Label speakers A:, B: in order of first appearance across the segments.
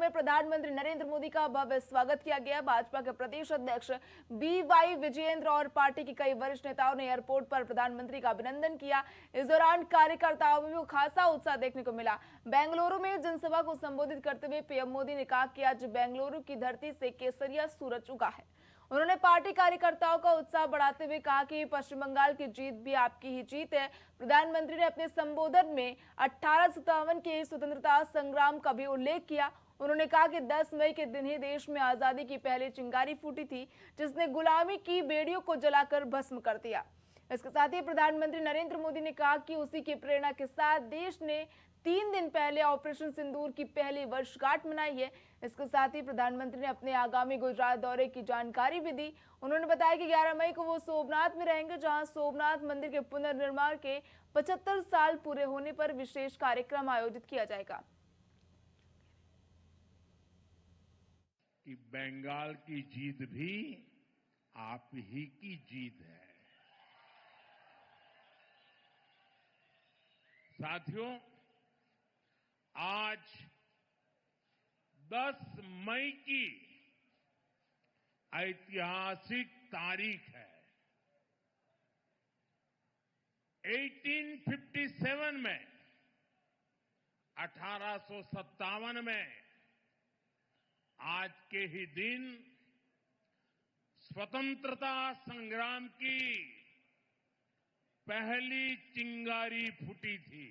A: पर प्रधानमंत्री नरेंद्र मोदी का भव्य स्वागत किया गया। भाजपा के प्रदेश अध्यक्ष BY विजयेंद्र और पार्टी के कई वरिष्ठ नेताओं ने एयरपोर्ट पर प्रधानमंत्री का अभिनंदन किया। इस दौरान कार्यकर्ताओं में भी खासा उत्साह देखने को मिला। बेंगलुरु में जनसभा को संबोधित करते हुए पीएम मोदी ने कहा कि आज बेंगलुरु की धरती से केसरिया सूरज उगा है। उन्होंने पार्टी कार्यकर्ताओं का उत्साह बढ़ाते हुए कहा कि पश्चिम बंगाल की जीत भी आपकी ही जीत है। प्रधानमंत्री ने अपने संबोधन में 1857 के स्वतंत्रता संग्राम का भी उल्लेख किया। उन्होंने कहा कि 10 मई के दिन ही देश में आजादी की पहली चिंगारी फूटी थी, जिसने गुलामी की बेड़ियों को जलाकर भस्म कर दिया। इसके साथ ही प्रधानमंत्री नरेंद्र मोदी ने कहा कि उसी की प्रेरणा के साथ देश ने 3 दिन पहले ऑपरेशन सिंदूर की पहली वर्षगांठ मनाई है। इसके साथ ही प्रधानमंत्री ने अपने आगामी गुजरात दौरे की जानकारी भी दी। उन्होंने बताया कि 11 मई को वो सोमनाथ में रहेंगे, जहां सोमनाथ मंदिर के पुनर्निर्माण के 75 साल पूरे होने पर विशेष कार्यक्रम आयोजित किया जाएगा।
B: कि बंगाल की जीत भी आप ही की जीत है। साथियों, आज 10 मई की ऐतिहासिक तारीख है। 1857 में 1857 में आज के ही दिन स्वतंत्रता संग्राम की पहली चिंगारी फूटी थी।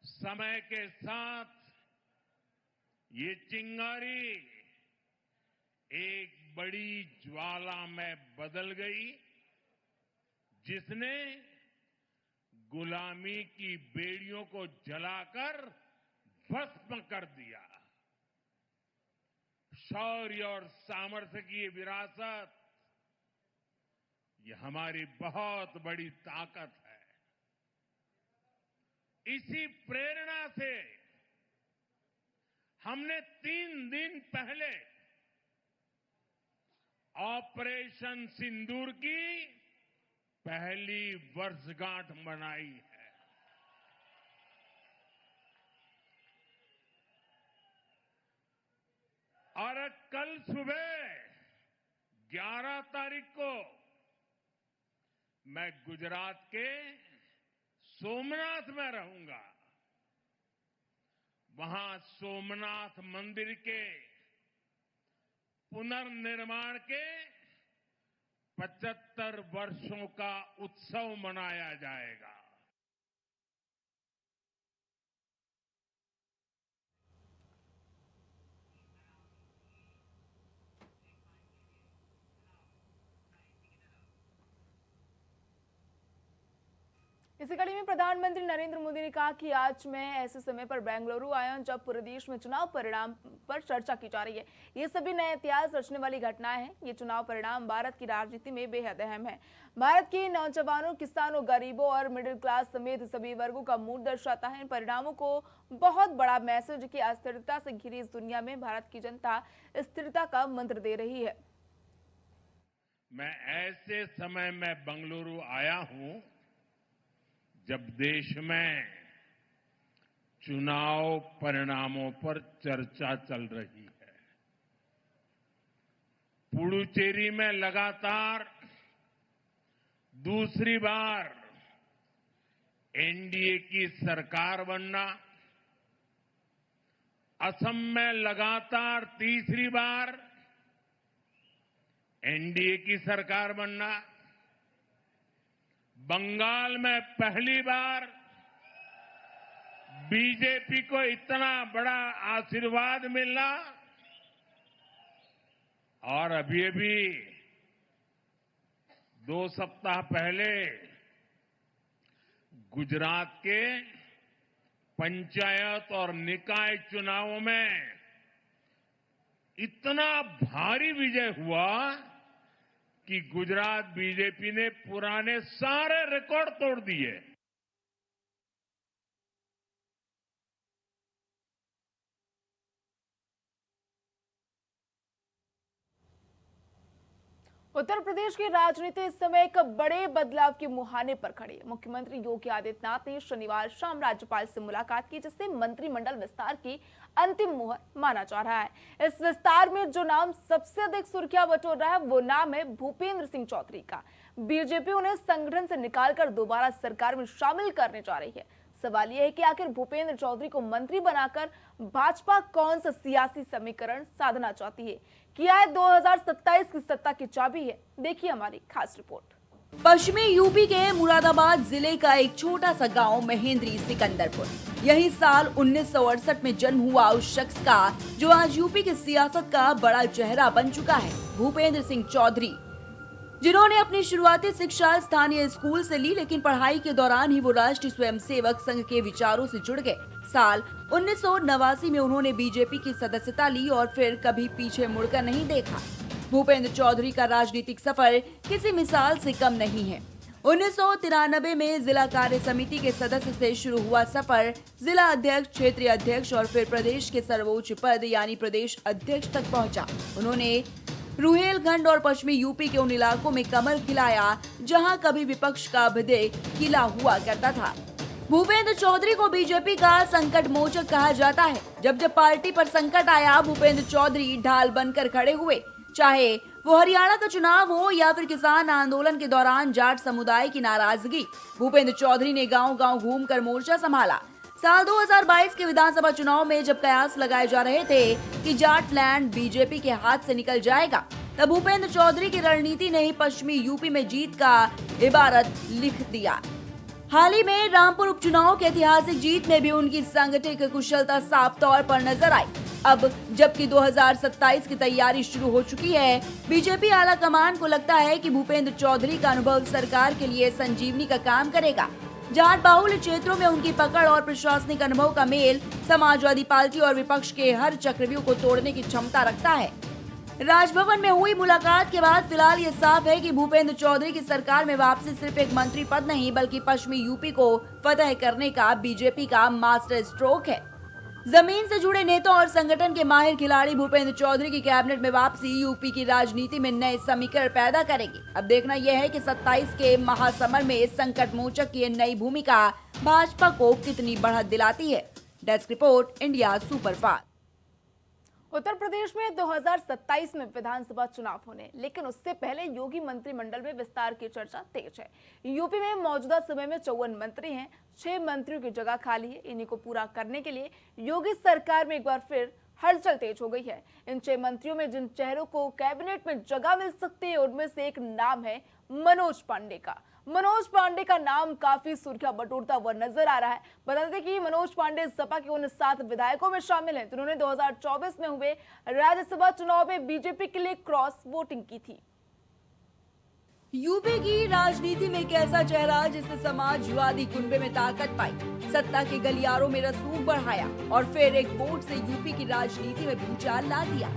B: समय के साथ ये चिंगारी एक बड़ी ज्वाला में बदल गई, जिसने गुलामी की बेड़ियों को जलाकर भस्म कर दिया। शौर्य और सामर्थ्य की ये विरासत, ये हमारी बहुत बड़ी ताकत है। इसी प्रेरणा से हमने 3 दिन पहले ऑपरेशन सिंदूर की पहली वर्षगांठ मनाई है। और कल सुबह 11 तारीख को मैं गुजरात के सोमनाथ में रहूंगा। वहां सोमनाथ मंदिर के पुनर्निर्माण के 75 वर्षों का उत्सव मनाया जाएगा।
A: इसी कड़ी में प्रधानमंत्री नरेंद्र मोदी ने कहा कि आज मैं ऐसे समय पर बेंगलुरु आया हूं जब पूरे देश में चुनाव परिणाम पर चर्चा की जा रही है। ये सभी नए इतिहास रचने वाली घटनाएं हैं। ये चुनाव परिणाम भारत की राजनीति में बेहद अहम है। भारत के नौजवानों, किसानों, गरीबों और मिडिल क्लास समेत सभी वर्गों का मूड दर्शाता है। इन परिणामों को बहुत बड़ा मैसेज कि अस्थिरता से घिरी इस दुनिया में भारत की जनता स्थिरता का मंत्र दे रही है।
B: मैं ऐसे समय में बेंगलुरु आया हूं जब देश में चुनाव परिणामों पर चर्चा चल रही है। पुडुचेरी में लगातार दूसरी बार एनडीए की सरकार बनना, असम में लगातार तीसरी बार एनडीए की सरकार बनना, बंगाल में पहली बार बीजेपी को इतना बड़ा आशीर्वाद मिलना, और अभी 2 सप्ताह पहले गुजरात के पंचायत और निकाय चुनावों में इतना भारी विजय हुआ कि गुजरात बीजेपी ने पुराने सारे रिकॉर्ड तोड़ दिए।
A: उत्तर प्रदेश की राजनीति इस समय एक बड़े बदलाव के मुहाने पर खड़ी है। मुख्यमंत्री योगी आदित्यनाथ ने शनिवार शाम राज्यपाल से मुलाकात की, जिससे मंत्रिमंडल विस्तार की अंतिम मुहर माना जा रहा है। इस विस्तार में जो नाम सबसे अधिक सुर्खियां बटोर रहा है वो नाम है भूपेंद्र सिंह चौधरी का। बीजेपी उन्हें संगठन से निकालकर दोबारा सरकार में शामिल करने जा रही है। सवाल यह है कि आखिर भूपेंद्र चौधरी को मंत्री बनाकर भाजपा कौन सा सियासी समीकरण साधना चाहती है? क्या है 2027 की सत्ता की चाबी है? देखिए हमारी खास रिपोर्ट।
C: पश्चिमी यूपी के मुरादाबाद जिले का एक छोटा सा गांव महेंद्री सिकंदरपुर, यही साल 1968 में जन्म हुआ उस शख्स का जो आज यूपी की सियासत का बड़ा चेहरा बन चुका है, भूपेंद्र सिंह चौधरी, जिन्होंने अपनी शुरुआती शिक्षा स्थानीय स्कूल से ली, लेकिन पढ़ाई के दौरान ही वो राष्ट्रीय स्वयंसेवक संघ के विचारों से जुड़ गए। साल 1989 में उन्होंने बीजेपी की सदस्यता ली और फिर कभी पीछे मुड़कर नहीं देखा। भूपेंद्र चौधरी का राजनीतिक सफर किसी मिसाल से कम नहीं है। 1993 में जिला कार्य समिति के सदस्य से शुरू हुआ सफर जिला अध्यक्ष, क्षेत्रीय अध्यक्ष और फिर प्रदेश के सर्वोच्च पद यानी प्रदेश अध्यक्ष तक पहुंचा। उन्होंने रुहेलखंड और पश्चिमी यूपी के उन इलाकों में कमल खिलाया जहां कभी विपक्ष का भदे किला हुआ करता था। भूपेंद्र चौधरी को बीजेपी का संकट मोचक कहा जाता है। जब जब पार्टी पर संकट आया, भूपेंद्र चौधरी ढाल बनकर खड़े हुए। चाहे वो हरियाणा का चुनाव हो या फिर किसान आंदोलन के दौरान जाट समुदाय की नाराजगी, भूपेंद्र चौधरी ने गांव-गांव घूमकर मोर्चा संभाला। साल 2022 के विधानसभा चुनाव में जब कयास लगाए जा रहे थे कि जाट लैंड बीजेपी के हाथ से निकल जाएगा, तब भूपेंद्र चौधरी की रणनीति ने ही पश्चिमी यूपी में जीत का इबारत लिख दिया। हाल ही में रामपुर उपचुनाव की ऐतिहासिक जीत में भी उनकी सांगठनिक कुशलता साफ तौर पर नजर आई। अब जबकि 2027 की तैयारी शुरू हो चुकी है, बीजेपी आला कमान को लगता है कि भूपेंद्र चौधरी का अनुभव सरकार के लिए संजीवनी का काम करेगा। जाट बाहुल्य क्षेत्रों में उनकी पकड़ और प्रशासनिक अनुभव का मेल समाजवादी पार्टी और विपक्ष के हर चक्रव्यूह को तोड़ने की क्षमता रखता है। राजभवन में हुई मुलाकात के बाद फिलहाल ये साफ है कि भूपेंद्र चौधरी की सरकार में वापसी सिर्फ एक मंत्री पद नहीं बल्कि पश्चिमी यूपी को फतह करने का बीजेपी का मास्टर स्ट्रोक है। जमीन से जुड़े नेता और संगठन के माहिर खिलाड़ी भूपेंद्र चौधरी की कैबिनेट में वापसी यूपी की राजनीति में नए समीकरण पैदा करेगी। अब देखना यह है कि 27 के महासमर में संकट मोचक की नई भूमिका भाजपा को कितनी बढ़त दिलाती है। Desk report, India superfast.
A: Uttar Pradesh में 2027 में विधानसभा चुनाव होने, लेकिन उससे पहले योगी मंत्रिमंडल में विस्तार की चर्चा तेज है। यूपी में मौजूदा समय में 54 मंत्री हैं, 6 मंत्रियों की जगह खाली है। इन्हीं को पूरा करने के लिए योगी सरकार में एक बार फिर हलचल तेज हो गई है। इन 6 मंत्रियों में जिन चेहरों को कैबिनेट में जगह मिल सकती है, उनमें से एक नाम है मनोज पांडे का। मनोज पांडे का नाम काफी सुर्खियां बटोरता हुआ नजर आ रहा है। बता दें कि मनोज पांडे सपा के उन 7 विधायकों में शामिल हैं जिन्होंने 2024 में हुए राज्यसभा चुनाव में बीजेपी के लिए क्रॉस वोटिंग की थी।
C: यूपी की राजनीति में एक ऐसा चेहरा जिसने समाजवादी कुनबे में ताकत पाई, सत्ता के गलियारों में रसूख बढ़ाया और फिर एक वोट से यूपी की राजनीति में भूचाल ला दिया।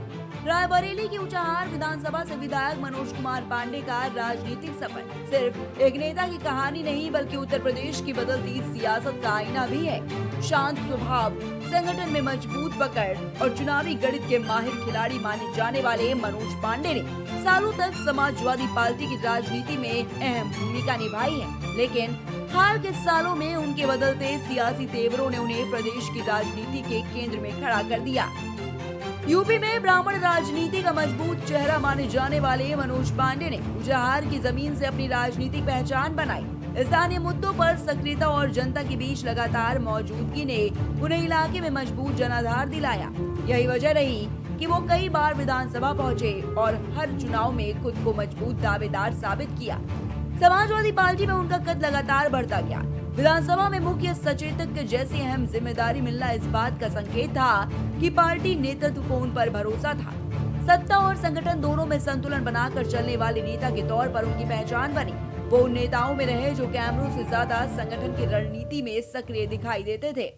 C: रायबरेली की ऊंचाहार विधानसभा से विधायक मनोज कुमार पांडे का राजनीतिक सफर सिर्फ एक नेता की कहानी नहीं बल्कि उत्तर प्रदेश की बदलती सियासत का आईना भी है। शांत स्वभाव, संगठन में मजबूत पकड़ और चुनावी गणित के माहिर खिलाड़ी माने जाने वाले मनोज पांडे ने सालों तक समाजवादी पार्टी की राजनीति में अहम भूमिका निभाई है, लेकिन हाल के सालों में उनके बदलते सियासी तेवरों ने उन्हें प्रदेश की राजनीति के केंद्र में खड़ा कर दिया। यूपी में ब्राह्मण राजनीति का मजबूत चेहरा माने जाने वाले मनोज पांडे ने ऊंचाहार की जमीन से अपनी राजनीतिक पहचान बनाई। स्थानीय मुद्दों पर सक्रियता और जनता के बीच लगातार मौजूदगी ने उन्हें इलाके में मजबूत जनाधार दिलाया। यही वजह रही कि वो कई बार विधानसभा पहुंचे और हर चुनाव में खुद को मजबूत दावेदार साबित किया। समाजवादी पार्टी में उनका कद लगातार बढ़ता गया। विधानसभा में मुख्य सचेतक जैसी अहम जिम्मेदारी मिलना इस बात का संकेत था कि पार्टी नेतृत्व को उन पर भरोसा था। सत्ता और संगठन दोनों में संतुलन बनाकर चलने वाले नेता के तौर पर उनकी पहचान बनी। वो उन नेताओं में रहे जो कैमरों से ज्यादा संगठन की रणनीति में सक्रिय दिखाई देते थे।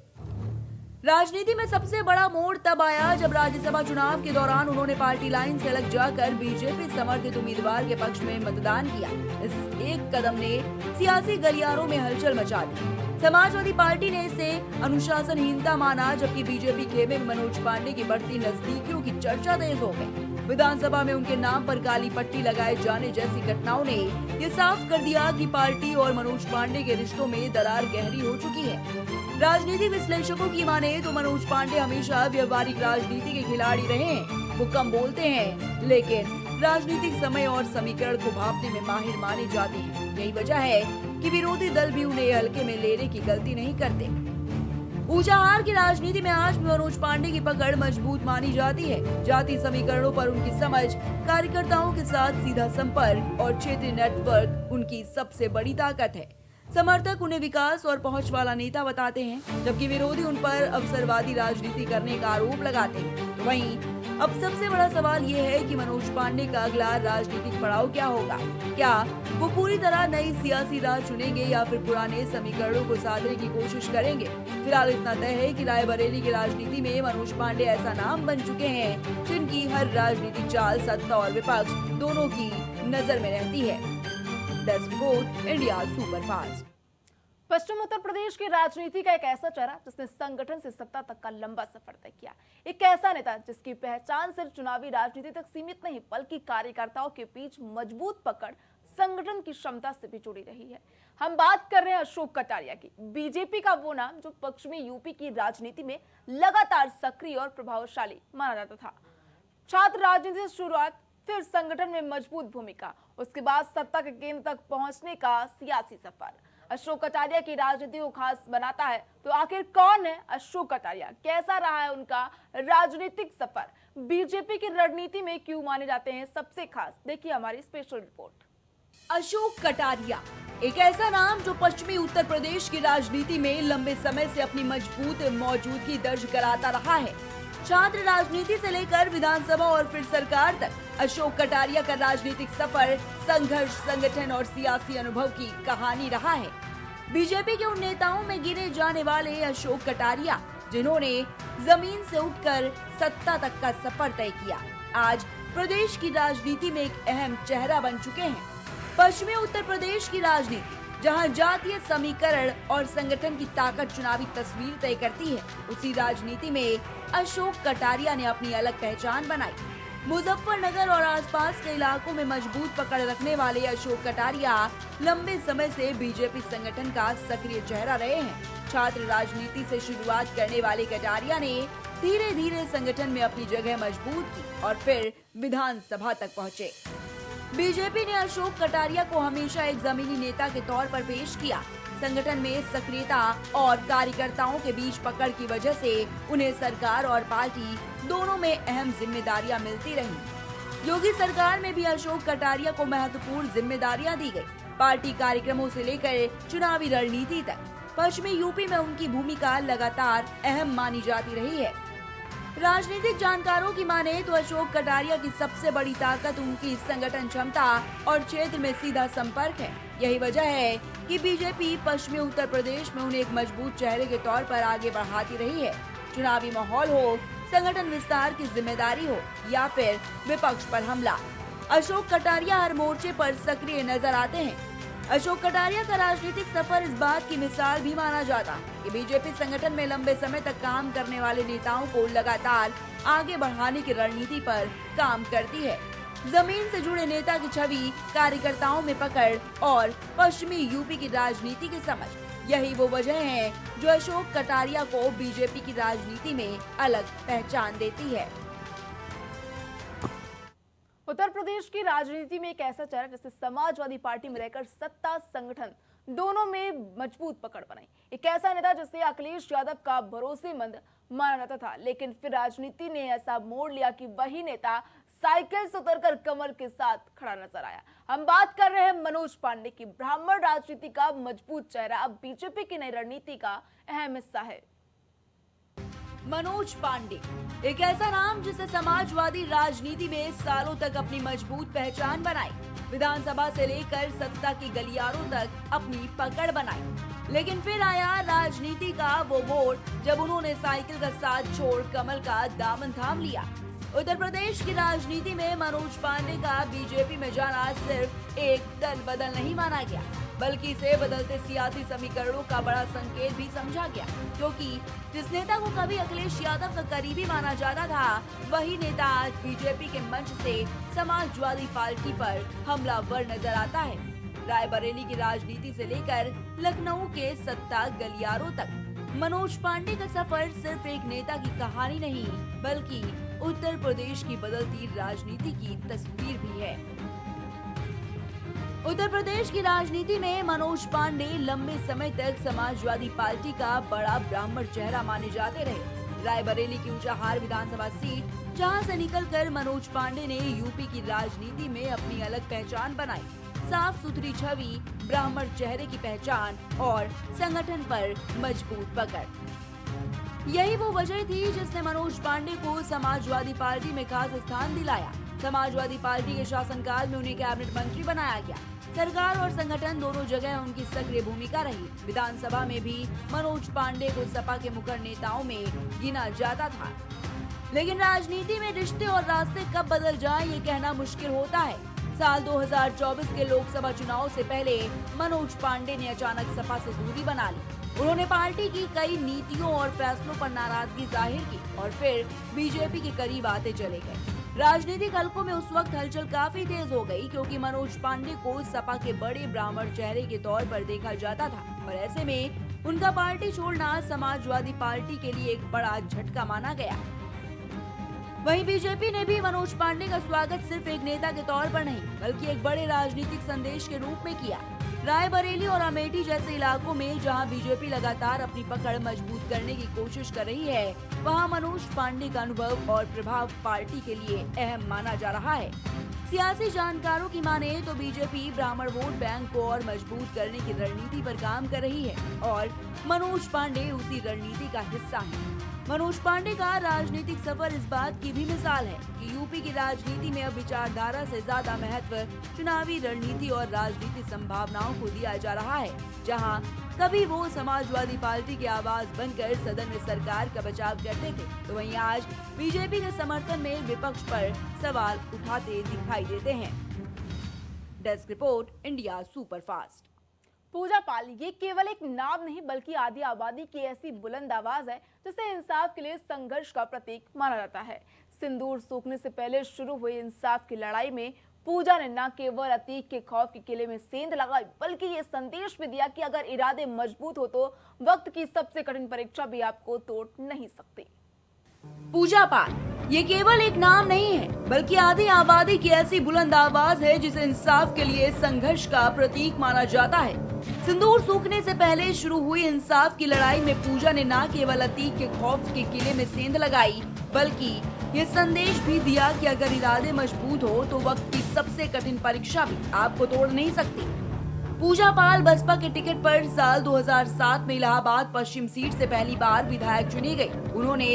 C: राजनीति में सबसे बड़ा मोड़ तब आया जब राज्यसभा चुनाव के दौरान उन्होंने पार्टी लाइन से अलग जाकर बीजेपी समर्थित उम्मीदवार के पक्ष में मतदान किया। इस एक कदम ने सियासी गलियारों में हलचल मचा दी। समाजवादी पार्टी ने इसे अनुशासनहीनता माना, जबकि बीजेपी खेमे में मनोज पांडे की बढ़ती नजदीकियों की चर्चा तेज हो गई। विधानसभा में उनके नाम पर काली पट्टी लगाए जाने जैसी घटनाओं ने ये साफ कर दिया कि पार्टी और मनोज पांडे के रिश्तों में दरार गहरी हो चुकी है। राजनीतिक विश्लेषकों की माने तो मनोज पांडे हमेशा व्यवहारिक राजनीति के खिलाड़ी रहे हैं। वो कम बोलते हैं, लेकिन राजनीतिक समय और समीकरण को भांपने में माहिर माने जाते हैं। यही वजह है कि विरोधी दल भी उन्हें हल्के में लेने की गलती नहीं करते। ऊंचाहार की राजनीति में आज भी मनोज पांडे की पकड़ मजबूत मानी जाती है। जाति समीकरणों पर उनकी समझ, कार्यकर्ताओं के साथ सीधा संपर्क और क्षेत्रीय नेटवर्क उनकी सबसे बड़ी ताकत है। समर्थक उन्हें विकास और पहुंच वाला नेता बताते हैं, जबकि विरोधी उन पर अवसरवादी राजनीति करने का आरोप लगाते हैं। तो वहीं अब सबसे बड़ा सवाल ये है कि मनोज पांडे का अगला राजनीतिक पड़ाव क्या होगा। क्या वो पूरी तरह नई सियासी राह चुनेंगे या फिर पुराने समीकरणों को साधने की कोशिश करेंगे। फिलहाल इतना तय है कि रायबरेली की राजनीति में मनोज पांडे ऐसा नाम बन चुके हैं जिनकी हर राजनीतिक चाल सत्ता और विपक्ष दोनों की नजर में रहती है। Desk report, India superfast.
A: पश्चिम उत्तर प्रदेश की राजनीति का एक ऐसा चेहरा जिसने संगठन से सत्ता तक का लंबा सफर तय किया। एक ऐसा नेता जिसकी पहचान सिर्फ चुनावी राजनीति तक सीमित नहीं, बल्कि कार्यकर्ताओं के बीच मजबूत पकड़, संगठन की क्षमता से भी जुड़ी रही है। हम बात कर रहे हैं अशोक कटारिया की। बीजेपी का वो नाम जो पश्चिमी यूपी की राजनीति में लगातार सक्रिय और प्रभावशाली माना जाता था। छात्र राजनीति से शुरुआत, फिर संगठन में मजबूत भूमिका, उसके बाद सत्ता के केंद्र तक पहुंचने का सियासी सफर अशोक कटारिया की राजनीति को खास बनाता है। तो आखिर कौन है अशोक कटारिया, कैसा रहा है उनका राजनीतिक सफर, बीजेपी की रणनीति में क्यों माने जाते हैं सबसे खास, देखिए हमारी स्पेशल रिपोर्ट।
C: अशोक कटारिया एक ऐसा नाम जो पश्चिमी उत्तर प्रदेश की राजनीति में लंबे समय से अपनी मजबूत मौजूदगी दर्ज कराता रहा है। छात्र राजनीति से लेकर विधानसभा और फिर सरकार तक अशोक कटारिया का राजनीतिक सफर संघर्ष, संगठन और सियासी अनुभव की कहानी रहा है। बीजेपी के उन नेताओं में गिने जाने वाले अशोक कटारिया जिन्होंने जमीन से उठकर सत्ता तक का सफर तय किया, आज प्रदेश की राजनीति में एक अहम चेहरा बन चुके हैं। पश्चिमी उत्तर प्रदेश की राजनीति जहां जातीय समीकरण और संगठन की ताकत चुनावी तस्वीर तय करती है, उसी राजनीति में अशोक कटारिया ने अपनी अलग पहचान बनाई। मुजफ्फरनगर और आसपास के इलाकों में मजबूत पकड़ रखने वाले अशोक कटारिया लंबे समय से बीजेपी संगठन का सक्रिय चेहरा रहे हैं। छात्र राजनीति से शुरुआत करने वाले कटारिया ने धीरे धीरे संगठन में अपनी जगह मजबूत की और फिर विधानसभा तक पहुँचे। बीजेपी ने अशोक कटारिया को हमेशा एक जमीनी नेता के तौर पर पेश किया। संगठन में सक्रियता और कार्यकर्ताओं के बीच पकड़ की वजह से उन्हें सरकार और पार्टी दोनों में अहम जिम्मेदारियां मिलती रही। योगी सरकार में भी अशोक कटारिया को महत्वपूर्ण जिम्मेदारियां दी गई। पार्टी कार्यक्रमों से लेकर चुनावी रणनीति तक पश्चिमी यूपी में उनकी भूमिका लगातार अहम मानी जाती रही है। राजनीतिक जानकारों की माने तो अशोक कटारिया की सबसे बड़ी ताकत उनकी संगठन क्षमता और क्षेत्र में सीधा संपर्क है। यही वजह है कि बीजेपी पश्चिमी उत्तर प्रदेश में उन्हें एक मजबूत चेहरे के तौर पर आगे बढ़ाती रही है। चुनावी माहौल हो, संगठन विस्तार की जिम्मेदारी हो या फिर विपक्ष पर हमला, अशोक कटारिया हर मोर्चे पर सक्रिय नजर आते हैं। अशोक कटारिया का राजनीतिक सफर इस बात की मिसाल भी माना जाता कि बीजेपी संगठन में लंबे समय तक काम करने वाले नेताओं को लगातार आगे बढ़ाने की रणनीति पर काम करती है। जमीन से जुड़े नेता की छवि, कार्यकर्ताओं में पकड़ और पश्चिमी यूपी की राजनीति की समझ, यही वो वजह है जो अशोक कटारिया को बीजेपी की राजनीति में अलग पहचान देती है।
A: उत्तर प्रदेश की राजनीति में एक ऐसा चेहरा जिसने समाजवादी पार्टी में रहकर सत्ता, संगठन दोनों में मजबूत पकड़ बनाई। एक ऐसा नेता जिसे अखिलेश यादव का भरोसेमंद माना जाता था, लेकिन फिर राजनीति ने ऐसा मोड़ लिया कि वही नेता साइकिल से उतरकर कमर के साथ खड़ा नजर आया। हम बात कर रहे हैं मनोज पांडे की। ब्राह्मण राजनीति का मजबूत चेहरा अब बीजेपी की नई रणनीति का अहम हिस्सा है।
C: मनोज पांडे एक ऐसा नाम जिसने समाजवादी राजनीति में सालों तक अपनी मजबूत पहचान बनाई, विधानसभा से लेकर सत्ता की गलियारों तक अपनी पकड़ बनाई। लेकिन फिर आया राजनीति का वो मोड़ जब उन्होंने साइकिल का साथ छोड़ कमल का दामन थाम लिया। उत्तर प्रदेश की राजनीति में मनोज पांडे का बीजेपी में जाना सिर्फ एक दल बदल नहीं माना गया, बल्कि इसे बदलते सियासी समीकरणों का बड़ा संकेत भी समझा गया, क्योंकि जिस नेता को कभी अखिलेश यादव का करीबी माना जाता था, वही नेता आज बीजेपी के मंच से समाजवादी पार्टी पर हमलावर नजर आता है। रायबरेली की राजनीति से लेकर लखनऊ के सत्ता गलियारों तक मनोज पांडे का सफर सिर्फ एक नेता की कहानी नहीं, बल्कि उत्तर प्रदेश की बदलती राजनीति की तस्वीर भी है। उत्तर प्रदेश की राजनीति में मनोज पांडे लंबे समय तक समाजवादी पार्टी का बड़ा ब्राह्मण चेहरा माने जाते रहे। रायबरेली की ऊंचाहार विधानसभा सीट, जहां से निकलकर मनोज पांडे ने यूपी की राजनीति में अपनी अलग पहचान बनाई। साफ सुथरी छवि, ब्राह्मण चेहरे की पहचान और संगठन पर मजबूत पकड़, यही वो वजह थी जिसने मनोज पांडे को समाजवादी पार्टी में खास स्थान दिलाया। समाजवादी पार्टी के शासनकाल में उन्हें कैबिनेट मंत्री बनाया गया। सरकार और संगठन दोनों जगह उनकी सक्रिय भूमिका रही। विधानसभा में भी मनोज पांडे को सपा के मुखर नेताओं में गिना जाता था। लेकिन राजनीति में रिश्ते और रास्ते कब बदल जाए ये कहना मुश्किल होता है। साल 2024 के लोकसभा चुनाव से पहले मनोज पांडे ने अचानक सपा से दूरी बना ली। उन्होंने पार्टी की कई नीतियों और फैसलों पर नाराजगी जाहिर की और फिर बीजेपी के करीब आते चले गए। राजनीतिक हलकों में उस वक्त हलचल काफी तेज हो गई, क्योंकि मनोज पांडे को सपा के बड़े ब्राह्मण चेहरे के तौर पर देखा जाता था और ऐसे में उनका पार्टी छोड़ना समाजवादी पार्टी के लिए एक बड़ा झटका माना गया। वहीं बीजेपी ने भी मनोज पांडे का स्वागत सिर्फ एक नेता के तौर पर नहीं, बल्कि एक बड़े राजनीतिक संदेश के रूप में किया। रायबरेली और अमेठी जैसे इलाकों में जहां बीजेपी लगातार अपनी पकड़ मजबूत करने की कोशिश कर रही है, वहां मनोज पांडे का अनुभव और प्रभाव पार्टी के लिए अहम माना जा रहा है। सियासी जानकारों की माने तो बीजेपी ब्राह्मण वोट बैंक को और मजबूत करने की रणनीति पर काम कर रही है और मनोज पांडे उसी रणनीति का हिस्सा है। मनोज पांडे का राजनीतिक सफर इस बात की भी मिसाल है कि यूपी की राजनीति में अब विचारधारा से ज्यादा महत्व चुनावी रणनीति और राजनीतिक संभावनाओं को दिया जा रहा है। जहां कभी वो समाजवादी पार्टी की आवाज बनकर सदन में सरकार का बचाव करते थे, तो वहीं आज बीजेपी के समर्थन में विपक्ष पर सवाल उठाते दिखाई देते हैं। Desk report, India superfast.
A: Pooja Pal ये केवल एक नाम नहीं, बल्कि आधी आबादी की ऐसी बुलंद आवाज है जिसे इंसाफ के लिए संघर्ष का प्रतीक माना जाता है। सिंदूर सूखने से पहले शुरू हुई इंसाफ की लड़ाई में पूजा ने न केवल अतीक के खौफ के किले में सेंध लगाई, बल्कि ये संदेश भी दिया कि अगर इरादे मजबूत हो तो वक्त की सबसे कठिन परीक्षा भी आपको तोड़ नहीं सकती।
C: पूजा पाल ये केवल एक नाम नहीं है, बल्कि आधी आबादी की ऐसी बुलंद आवाज है जिसे इंसाफ के लिए संघर्ष का प्रतीक माना जाता है। सिंदूर सूखने से पहले शुरू हुई इंसाफ की लड़ाई में पूजा ने न केवल अतीक के खौफ के किले में सेंध लगाई, बल्कि ये संदेश भी दिया कि अगर इरादे मजबूत हो तो वक्त की सबसे कठिन परीक्षा भी आपको तोड़ नहीं सकती। पूजा पाल बसपा के टिकट पर साल 2007 में इलाहाबाद पश्चिम सीट से पहली बार विधायक चुनी गई। उन्होंने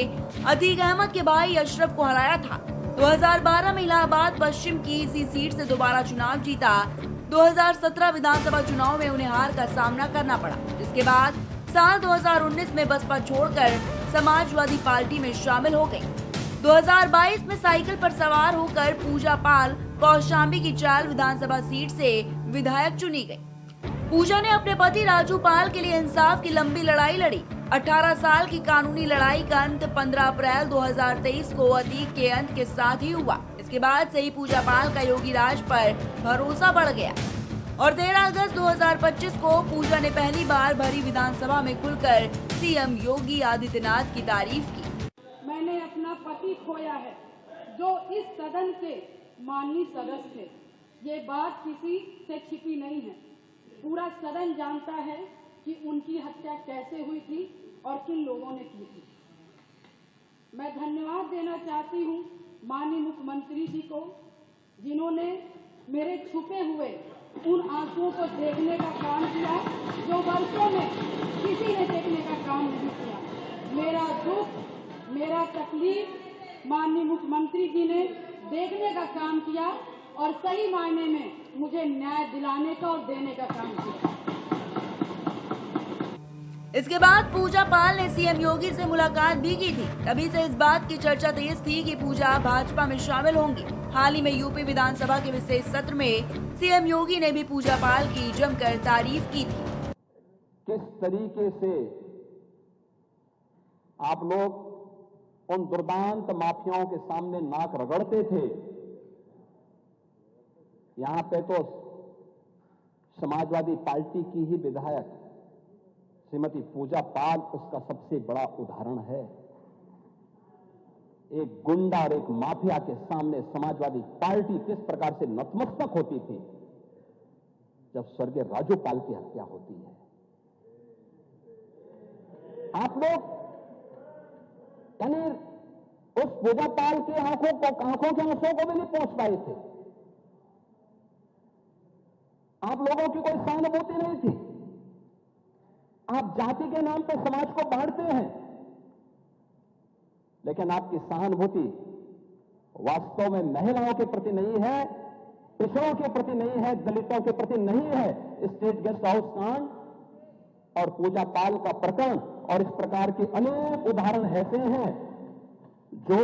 C: अतीक अहमद के भाई अशरफ को हराया था। 2012 में इलाहाबाद पश्चिम की इसी सीट से दोबारा चुनाव जीता। 2017 विधानसभा चुनाव में उन्हें हार का सामना करना पड़ा, जिसके बाद साल 2019 में बसपा छोड़कर समाजवादी पार्टी में शामिल हो गई। 2022 में साइकिल पर सवार होकर पूजा पाल कौशाम्बी की चाल विधानसभा सीट से विधायक चुनी गई। पूजा ने अपने पति राजू पाल के लिए इंसाफ की लंबी लड़ाई लड़ी। 18 साल की कानूनी लड़ाई का अंत 15 अप्रैल 2023 को अतीक के अंत के साथ ही हुआ। इसके बाद से ही पूजा पाल का योगी राज पर भरोसा बढ़ गया और 13 अगस्त 2025 को पूजा ने पहली बार भरी विधानसभा में खुलकर सीएम योगी आदित्यनाथ की तारीफ की।
D: मैंने अपना पति खोया है जो इस सदन के माननीय सदस्य थे। ये बात किसी से छिपी नहीं है। पूरा सदन जानता है कि उनकी हत्या कैसे हुई थी और किन लोगों ने की थी। मैं धन्यवाद देना चाहती हूँ माननीय मुख्यमंत्री जी को, जिन्होंने मेरे छुपे हुए उन आंसुओं को देखने का काम किया जो वर्षों में किसी ने देखने का काम नहीं किया। मेरा दुख, मेरा तकलीफ माननीय मुख्यमंत्री जी ने देखने का काम किया और सही मायने में मुझे न्याय दिलाने का और देने का काम किया।
C: इसके बाद पूजा पाल ने सीएम योगी से मुलाकात भी की थी। तभी से इस बात की चर्चा तेज थी कि पूजा भाजपा में शामिल होंगी। हाल ही में यूपी विधानसभा के विशेष सत्र में सीएम योगी ने भी पूजा पाल की जमकर तारीफ की थी।
E: किस तरीके से आप लोग उन दुर्दांत माफियाओं के सामने नाक रगड़ते थे, यहां पे तो समाजवादी पार्टी की ही विधायक श्रीमती पूजा पाल उसका सबसे बड़ा उदाहरण है। एक गुंडा और एक माफिया के सामने समाजवादी पार्टी किस प्रकार से नतमस्तक होती थी जब स्वर्गीय राजूपाल की हत्या होती है। आप लोग यानी उस पूजा पाल की आंखों के आंसुओं को भी नहीं पहुंच पाए थे। आप लोगों की कोई सहानुभूति नहीं थी। आप जाति के नाम पर समाज को बांटते हैं, लेकिन आपकी सहानुभूति वास्तव में महिलाओं के प्रति नहीं है, पिछड़ों के प्रति नहीं है, दलितों के प्रति नहीं है। स्टेट गेस्ट हाउस कांड और पूजा पाल का प्रकरण और इस प्रकार के अनेक उदाहरण ऐसे हैं जो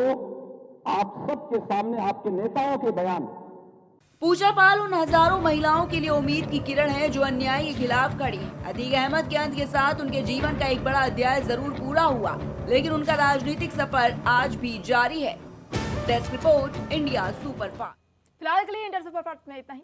E: आप सबके सामने आपके नेताओं के बयान।
C: पूजा पाल उन हजारों महिलाओं के लिए उम्मीद की किरण है जो अन्याय के खिलाफ खड़ी है। अतीक अहमद के अंत के साथ उनके जीवन का एक बड़ा अध्याय जरूर पूरा हुआ, लेकिन उनका राजनीतिक सफर आज भी जारी है। Desk report, India superfast.
A: फिलहाल के लिए इंटर सुपरफास्ट में इतना ही।